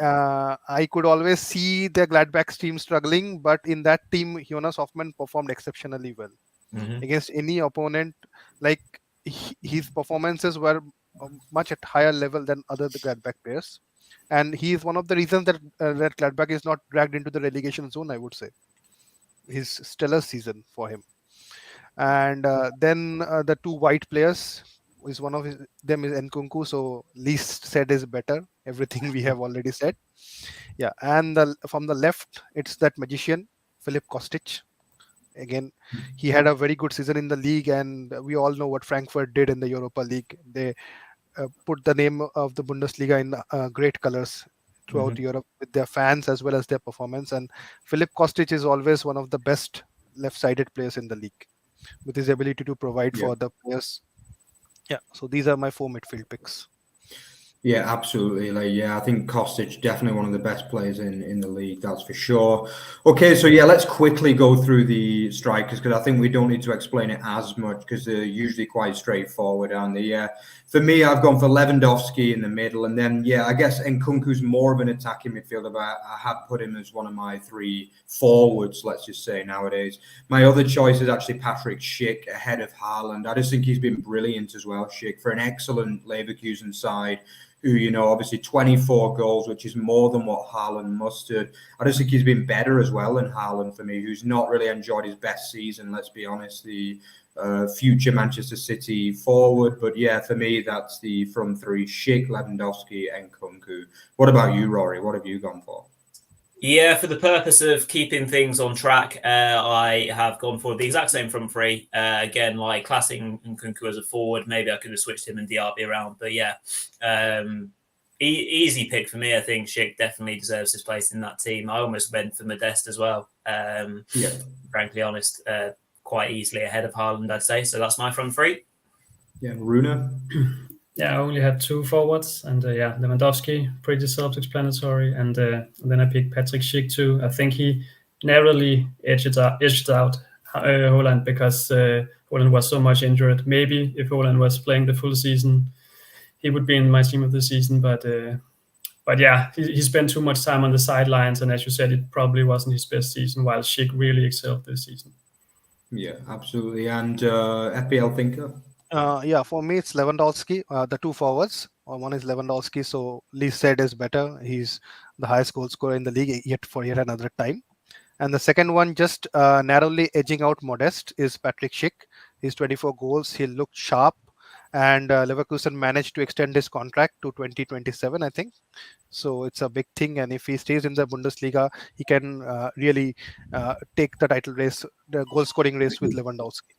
I could always see the Gladbach team struggling, but in that team, Iona Sofman performed exceptionally well against any opponent. Like his performances were much at higher level than other Gladbach players. And he is one of the reasons that Gladbach is not dragged into the relegation zone, I would say. His stellar season for him. And then the 2 white players, is one of them is Nkunku, so least said is better. Everything we have already said. Yeah, and from the left, it's that magician, Philip Kostich. Again, he had a very good season in the league, and we all know what Frankfurt did in the Europa League. They put the name of the Bundesliga in great colors throughout Europe with their fans as well as their performance. And Philip Kostich is always one of the best left-sided players in the league with his ability to provide for the players. Yeah, so these are my 4 midfield picks. Yeah, absolutely. I think Kostich definitely one of the best players in the league, that's for sure. Okay, so let's quickly go through the strikers because I think we don't need to explain it as much because they're usually quite straightforward, aren't they? For me, I've gone for Lewandowski in the middle, and then I guess Nkunku's more of an attacking midfielder, but I had put him as one of my 3 forwards, let's just say nowadays. My other choice is actually Patrick Schick ahead of Haaland. I just think he's been brilliant as well, Schick, for an excellent Leverkusen side. Who, obviously 24 goals, which is more than what Haaland mustered. I just think he's been better as well than Haaland for me, who's not really enjoyed his best season, let's be honest, the future Manchester City forward. But for me, that's the front 3, Schick, Lewandowski and Nkunku. What about you, Rory? What have you gone for? Yeah, for the purpose of keeping things on track, I have gone for the exact same front 3. Again, like classing Nkunku as a forward, maybe I could have switched him and Diaby around. But easy pick for me. I think Schick definitely deserves his place in that team. I almost went for Modeste as well. Frankly honest, quite easily ahead of Haaland, I'd say. So that's my front 3. Yeah, Rune? Yeah, I only had 2 forwards, and Lewandowski, pretty self-explanatory, and then I picked Patrick Schick too. I think he narrowly edged out Haaland because Haaland was so much injured. Maybe if Haaland was playing the full season, he would be in my team of the season. But he spent too much time on the sidelines, and as you said, it probably wasn't his best season. While Schick really excelled this season. Yeah, absolutely. And FPL thinker. For me, it's Lewandowski, the 2 forwards. One is Lewandowski, so Lee said is better. He's the highest goal scorer in the league yet another time. And the second one, just narrowly edging out Modeste, is Patrick Schick. He's 24 goals. He looked sharp, and Leverkusen managed to extend his contract to 2027, I think. So it's a big thing, and if he stays in the Bundesliga, he can really take the title race, the goal scoring race with Lewandowski.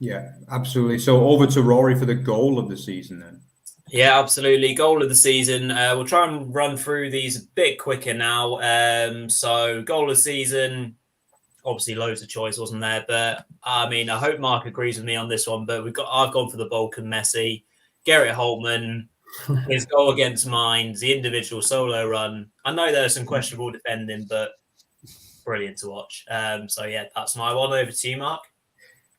Yeah, absolutely. So over to Rory for the goal of the season then. Yeah, absolutely. Goal of the season. We'll try and run through these a bit quicker now. So goal of the season, obviously loads of choice, wasn't there? But I mean, I hope Mark agrees with me on this one. But I've gone for the Balkan Messi, Gerrit Holtman, his goal against Mainz, the individual solo run. I know there's some questionable defending, but brilliant to watch. That's my one. Over to you, Mark.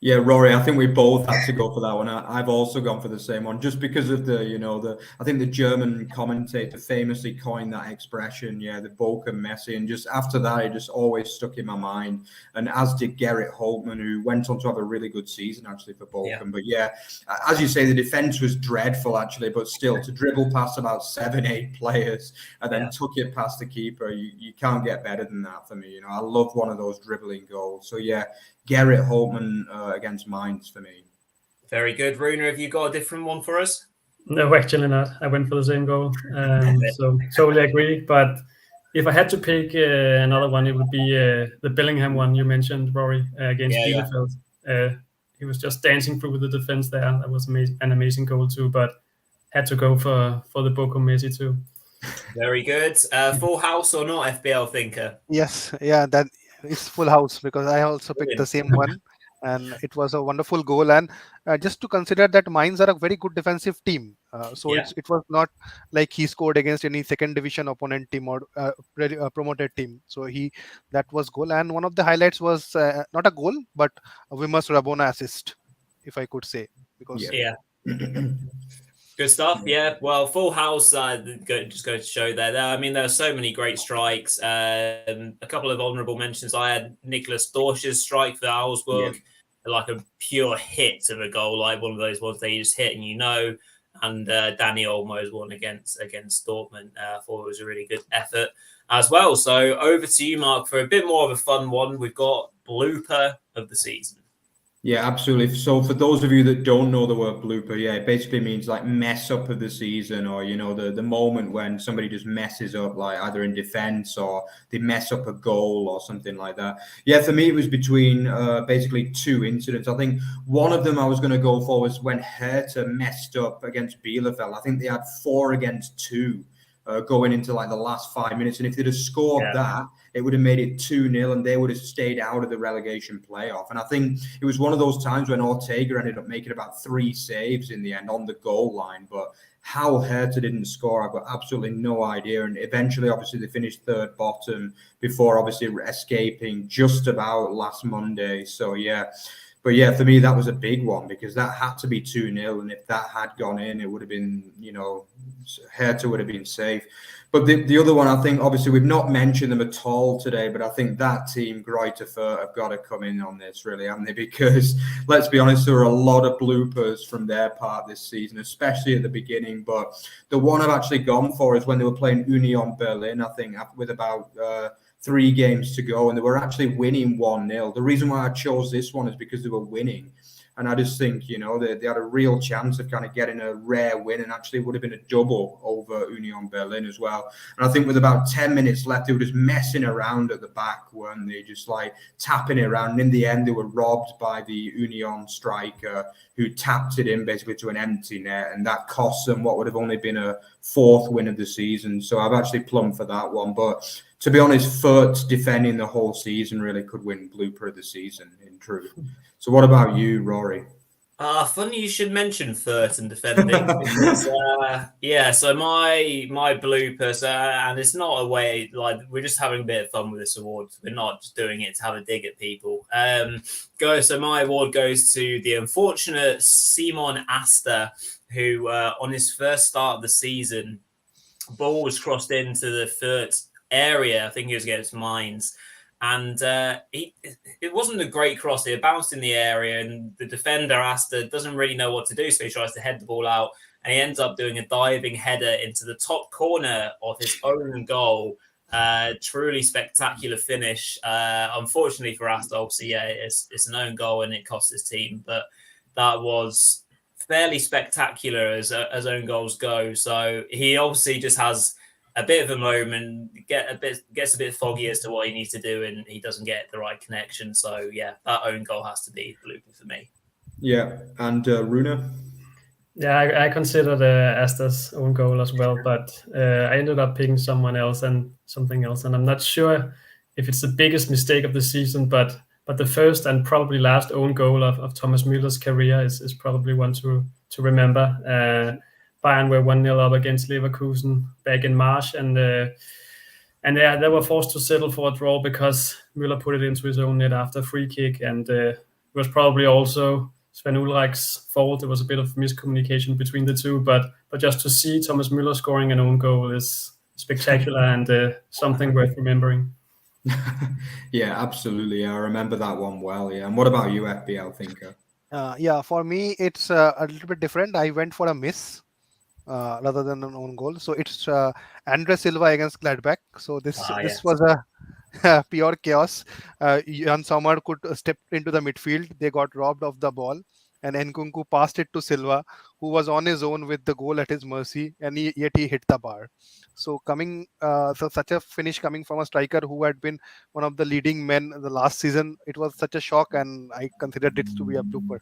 Yeah, Rory, I think we both had to go for that one. I've also gone for the same one, just because of I think the German commentator famously coined that expression, the Balkan Messi, and just after that, it just always stuck in my mind. And as did Gerrit Holtman, who went on to have a really good season actually for Balkan. Yeah. But as you say, the defense was dreadful actually, but still to dribble past about 7-8 players and then took it past the keeper, you can't get better than that for me. I love one of those dribbling goals. So Gerrit Holtman against Mainz for me. Very good. Rune, have you got a different one for us? No, actually not. I went for the same goal. So totally agree. But if I had to pick another one, it would be the Bellingham one you mentioned, Rory, against Bielefeld. He was just dancing through the defense there. That was an amazing goal too, but had to go for the Balkan Messi too. Very good. Full house or not, FBL thinker? Yes, that is full house because I also picked the same one, and it was a wonderful goal. And just to consider that Mainz are a very good defensive team, it was not like he scored against any second division opponent team or promoted team. So that was goal. And one of the highlights was not a goal, but a Wimmer's Rabona assist, if I could say, because Good stuff. Yeah. Well, full house. Just go to show there. I mean, there are so many great strikes. A couple of honourable mentions. I had Nicholas Dorsch's strike for Augsburg, like a pure hit of a goal, like one of those ones that you just hit and And Danny Olmo's one against Dortmund. I thought it was a really good effort as well. So over to you, Mark, for a bit more of a fun one. We've got blooper of the season. Yeah, absolutely. So for those of you that don't know the word blooper, it basically means like mess up of the season, or, the moment when somebody just messes up, like either in defense or they mess up a goal or something like that. Yeah, for me, it was between basically 2 incidents. I think one of them I was going to go for was when Hertha messed up against Bielefeld. I think they had 4 against 2 going into like the last 5 minutes. And if they'd have scored that, it would have made it 2-0 and they would have stayed out of the relegation playoff. And I think it was one of those times when Ortega ended up making about 3 saves in the end on the goal line, but How Hertha didn't score, I've got absolutely no idea. And eventually, obviously, they finished third bottom before obviously escaping just about last Monday. So, yeah. But yeah, for me, that was a big one because that had to be 2-0. And if that had gone in, it would have been, Hertha would have been safe. But the other one, I think, obviously, we've not mentioned them at all today, but I think that team, Greuter, Fürth, have got to come in on this, really, haven't they? Because, let's be honest, there were a lot of bloopers from their part this season, especially at the beginning. But the one I've actually gone for is when they were playing Union Berlin, I think, with about 3 games to go, and they were actually winning 1-0. The reason why I chose this one is because they were winning. And I just think, they had a real chance of kind of getting a rare win, and actually would have been a double over Union Berlin as well. And I think with about 10 minutes left, they were just messing around at the back, weren't they? Just like tapping it around. And in the end, they were robbed by the Union striker who tapped it in basically to an empty net. And that cost them what would have only been a 4th win of the season. So I've actually plumbed for that one. But to be honest, Fürth defending the whole season really could win Blooper of the season, in truth. So what about you, Rory? Funny you should mention Fürth and defending. Because, so my bloopers, and it's not a way, like, we're just having a bit of fun with this award. We're not just doing it to have a dig at people. So my award goes to the unfortunate Simon Asta, who on his first start of the season, ball was crossed into the Fürth area. I think it was against Mainz. And it wasn't a great cross. It bounced in the area, and the defender, Asta, doesn't really know what to do. So he tries to head the ball out, and he ends up doing a diving header into the top corner of his own goal. Truly spectacular finish. Unfortunately for Asta, obviously, it's an own goal, and it cost his team. But that was fairly spectacular as own goals go. So he obviously just has a bit of a moment, gets a bit foggy as to what he needs to do, and he doesn't get the right connection. So yeah, that own goal has to be Blooper for me. Yeah, and Runa? Yeah, I considered Asta's own goal as well, but I ended up picking someone else and something else, and I'm not sure if it's the biggest mistake of the season, but the first and probably last own goal of Thomas Mueller's career is probably one to remember. Bayern were 1-0 up against Leverkusen back in March, and they were forced to settle for a draw because Mueller put it into his own net after a free kick, and it was probably also Sven Ulreich's fault. It was a bit of miscommunication between the two, but just to see Thomas Mueller scoring an own goal is spectacular and something worth remembering. Yeah, absolutely. I remember that one well. Yeah, and what about you, FBL thinker? For me, it's a little bit different. I went for a miss. Rather than an own goal. So it's Andre Silva against Gladbach. So this was a pure chaos. Jan Sommer could step into the midfield. They got robbed of the ball, and Nkunku passed it to Silva, who was on his own with the goal at his mercy, and yet he hit the bar. So such a finish coming from a striker who had been one of the leading men the last season, it was such a shock, and I considered it to be a blooper.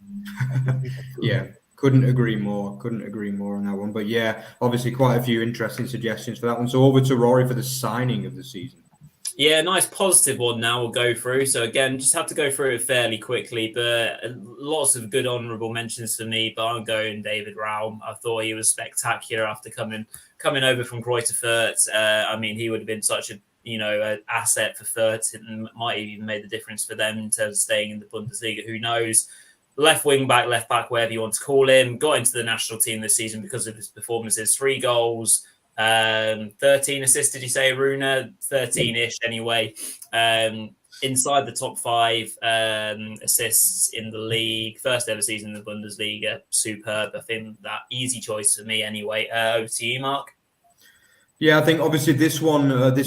Yeah. Couldn't agree more on that one. But yeah, obviously quite a few interesting suggestions for that one. So over to Rory for the signing of the season. Yeah, nice positive one now we'll go through. So again, just have to go through it fairly quickly, but lots of good honourable mentions for me. But I'm going David Raum. I thought he was spectacular after coming over from Greuter Fürth. He would have been such an asset for Fürth, and might have even made the difference for them in terms of staying in the Bundesliga. Who knows? Left back, whatever you want to call him, got into the national team this season because of his performances. 3 goals, 13 assists, did you say, Runa? 13-ish anyway. Inside the top 5 assists in the league. First ever season in the Bundesliga. Superb. I think that easy choice for me anyway. Over to you, Mark. Yeah, I think obviously this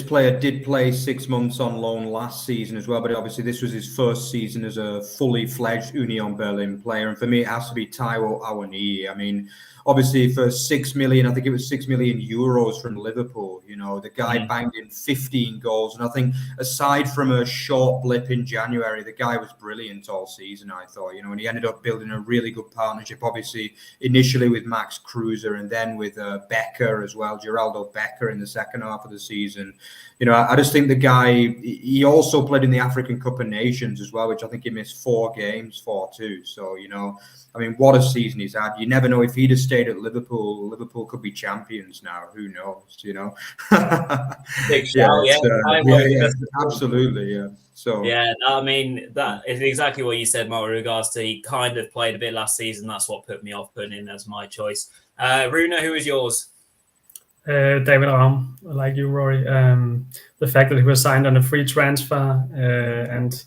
player did play 6 months on loan last season as well, but obviously this was his first season as a fully fledged Union Berlin player. And for me, it has to be Taiwo Awoniyi. Obviously for 6 million, I think it was 6 million euros from Liverpool, the guy banged in 15 goals. And I think aside from a short blip in January, the guy was brilliant all season, I thought, and he ended up building a really good partnership, obviously initially with Max Kruse and then with Becker as well, Geraldo Becker striker in the second half of the season. You know, I just think the guy, he also played in the African Cup of Nations as well, which I think he missed 4 games for too. So, you know, I mean, what a season he's had. You never know, if he'd have stayed at Liverpool, Liverpool could be champions now. Who knows, you know? Big shout, yeah, absolutely, yeah. So yeah, I mean, that is exactly what you said, Mark, in regards to he kind of played a bit last season. That's what put me off putting in as my choice. Runa, who is yours? David Raum, like you, Rory. The fact that he was signed on a free transfer and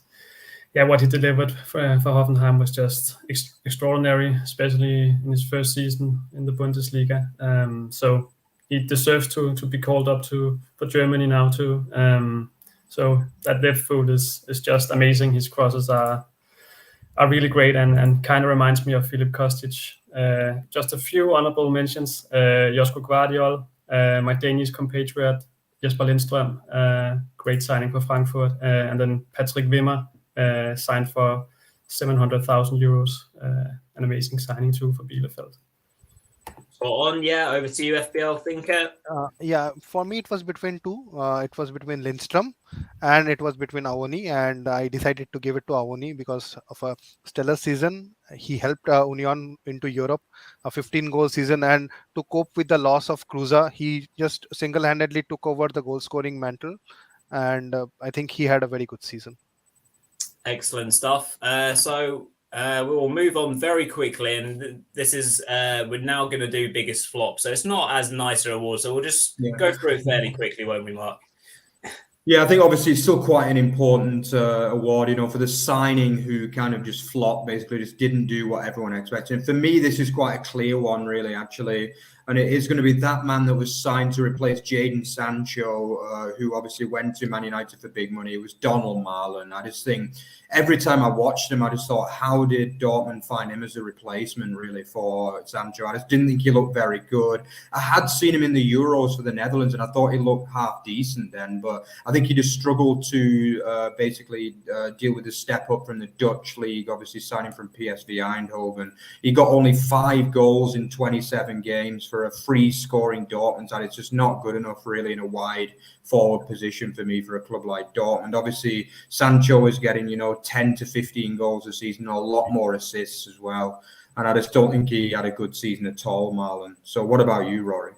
what he delivered for Hoffenheim was just extraordinary, especially in his first season in the Bundesliga. So he deserves to be called up for Germany now too. So that left foot is just amazing. His crosses are really great and kind of reminds me of Philip Kostich. Just a few honorable mentions. Josko Gvardiol, my Danish compatriot, Jesper Lindstrøm, great signing for Frankfurt. And then Patrick Wimmer, signed for 700,000 euros. An amazing signing too for Bielefeld. Over to you, FBL thinker. For me it was between two. It was between Lindström and it was between Awoni, and I decided to give it to Awoni because of a stellar season. He helped Union into Europe, a 15-goal season, and to cope with the loss of Kruse, he just single-handedly took over the goal-scoring mantle, and I think he had a very good season. Excellent stuff. We will move on very quickly, and this is we're now going to do biggest flop. So it's not as nicer award. So we'll just go through it fairly quickly, won't we, Mark? Yeah, I think obviously it's still quite an important award, you know, for the signing who kind of just flopped, basically just didn't do what everyone expected. And for me, this is quite a clear one, really, actually. And it is going to be that man that was signed to replace Jadon Sancho, who obviously went to Man United for big money. It was Donald Marlon. I just think every time I watched him, I just thought, how did Dortmund find him as a replacement, really, for Sancho? I just didn't think he looked very good. I had seen him in the Euros for the Netherlands, and I thought he looked half decent then. But I think he just struggled to basically deal with the step up from the Dutch league, obviously signing from PSV Eindhoven. He got only 5 goals in 27 games for a free scoring Dortmund side. It's just not good enough, really, in a wide forward position for me for a club like Dortmund. Obviously, Sancho is getting, 10 to 15 goals a season, a lot more assists as well. And I just don't think he had a good season at all, Marlon. So what about you, Rory?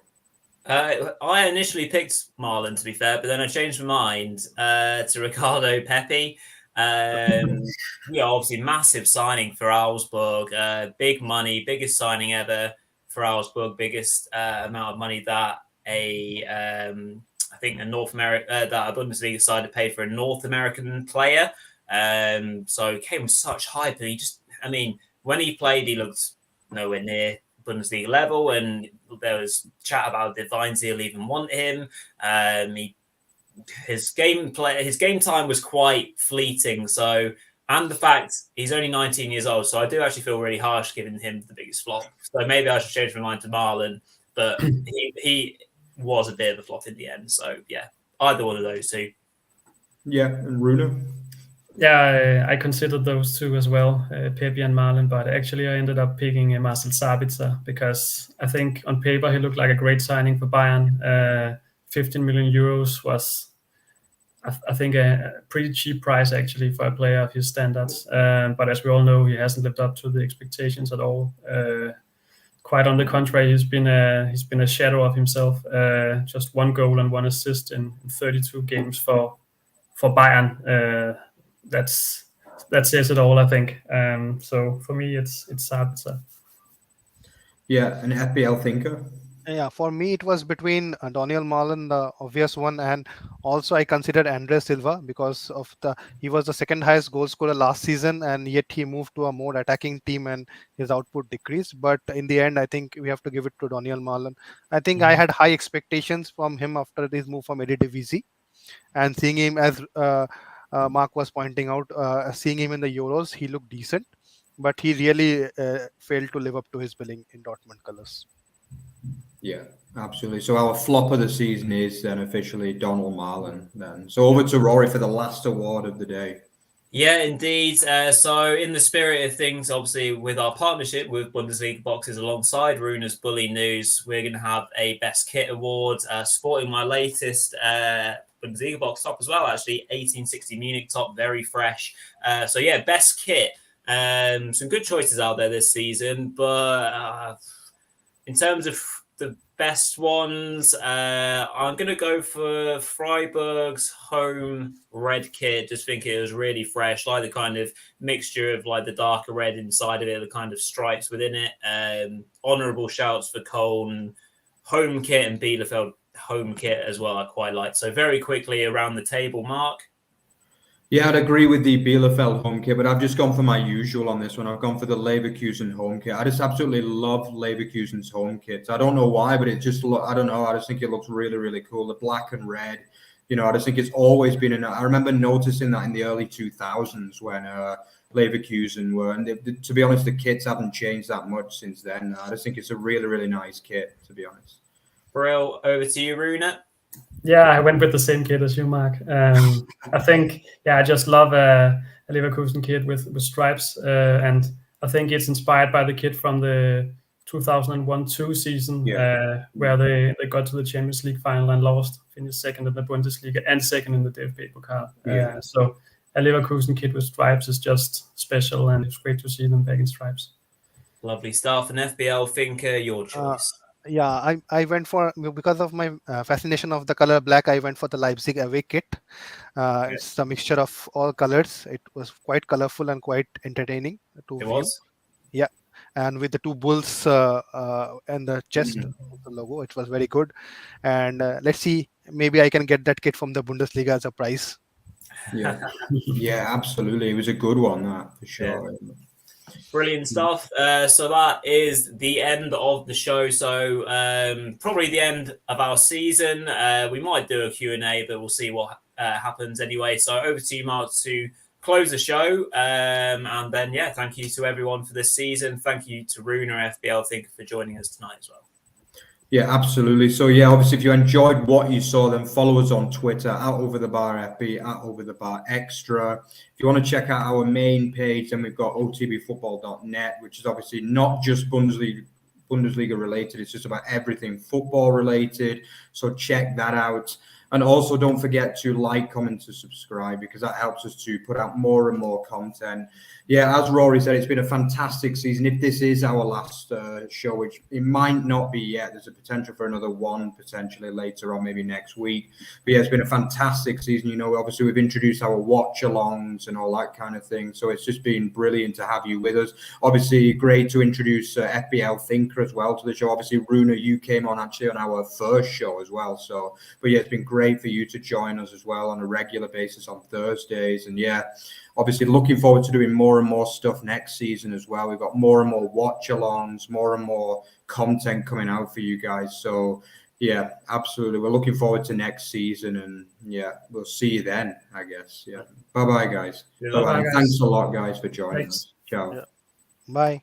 I initially picked Marlon, to be fair, but then I changed my mind to Ricardo Pepi. Obviously massive signing for Augsburg, big money, biggest signing ever for Augsburg, biggest amount of money that a Bundesliga side had paid for a North American player. So he came with such hype, and when he played, he looked nowhere near Bundesliga level, and there was chat about did Weinziel even want him. His game time was quite fleeting. So, and the fact he's only 19 years old, so I do actually feel really harsh giving him the biggest flop. So maybe I should change my mind to Marlon, but he was a bit of a flop in the end. So yeah, either one of those two. Yeah, and Runa? Yeah, I considered those two as well, Pepe and Marlon, but actually I ended up picking Marcel Sabitzer because I think on paper he looked like a great signing for Bayern. 15 million euros was, I think, a pretty cheap price actually for a player of his standards. But as we all know, he hasn't lived up to the expectations at all. Quite on the contrary, he's been a shadow of himself. Just 1 goal and 1 assist in 32 games for Bayern. That says it all, I think. So for me, it's Sabitzer. Yeah, an FPL thinker. Yeah, for me it was between Daniel Marlon, the obvious one, and also I considered Andre Silva because of he was the second highest goal scorer last season, and yet he moved to a more attacking team and his output decreased. But in the end, I think we have to give it to Daniel Marlon. I think I had high expectations from him after his move from Eredivisie, and seeing him as Mark was pointing out, seeing him in the Euros, he looked decent, but he really failed to live up to his billing in Dortmund colours. Yeah, absolutely. So our flop of the season is then officially Donald Marlon. Then, so over to Rory for the last award of the day. Yeah, indeed. So in the spirit of things, obviously with our partnership with Bundesliga boxes alongside Runa's Bully News, we're going to have a Best Kit Award supporting my latest Bundesliga box top as well, actually. 1860 Munich top, very fresh. So yeah, Best Kit. Some good choices out there this season, but in terms of the best ones, I'm going to go for Freiburg's home red kit. Just think it was really fresh, like the kind of mixture of like the darker red inside of it, the kind of stripes within it. Honourable shouts for Cologne home kit and Bielefeld home kit as well, I quite like. So very quickly around the table, Mark. Yeah, I'd agree with the Bielefeld home kit, but I've just gone for my usual on this one. I've gone for the Leverkusen home kit. I just absolutely love Leverkusen's home kits. I don't know why, but it just I don't know. I just think it looks really, really cool. The black and red, I just think it's always been I remember noticing that in the early 2000s when Leverkusen were, and to be honest, the kits haven't changed that much since then. I just think it's a really, really nice kit, to be honest. Brill, over to you, Runa. Yeah, I went with the same kit as you, Mark. I think, I just love a Leverkusen kit with stripes. And I think it's inspired by the kit from the 2001-2 season, where they got to the Champions League final and lost, finished second in the Bundesliga and second in the DFB Pokal. So a Leverkusen kit with stripes is just special, and it's great to see them back in stripes. Lovely stuff. And FBL Thinker, your choice. I went for, because of my fascination of the color black, I went for the Leipzig away kit. It's a mixture of all colors. It was quite colorful and quite entertaining to view. Was? Yeah, and with the two bulls and the chest of the logo, it was very good. And let's see, maybe I can get that kit from the Bundesliga as a prize. Yeah, absolutely. It was a good one, that for sure. Yeah. Brilliant stuff. So that is the end of the show. So probably the end of our season. We might do a Q&A, but we'll see what happens anyway. So over to you, Mark, to close the show. And then, thank you to everyone for this season. Thank you to Runa, FBL Thinker, for joining us tonight as well. Yeah, absolutely. So, obviously, if you enjoyed what you saw, then follow us on Twitter, @OverTheBarFB, @OverTheBarExtra. If you want to check out our main page, then we've got otbfootball.net, which is obviously not just Bundesliga related. It's just about everything football related. So check that out. And also don't forget to like, comment, and subscribe, because that helps us to put out more and more content. Yeah, as Rory said, it's been a fantastic season. If this is our last show, which it might not be yet, there's a potential for another one potentially later on, maybe next week. But yeah, it's been a fantastic season. Obviously we've introduced our watch-alongs and all that kind of thing. So it's just been brilliant to have you with us. Obviously, great to introduce FBL Thinker as well to the show. Obviously, Runa, you came on actually on our first show as well. So, but yeah, it's been great for you to join us as well on a regular basis on Thursdays. And obviously looking forward to doing more and more stuff next season as well. We've got more and more watch-alongs, more and more content coming out for you guys. So yeah, absolutely. We're looking forward to next season, and we'll see you then, I guess. Bye-bye, guys. Bye-bye. Thanks a lot, guys, for joining us. Ciao. Bye.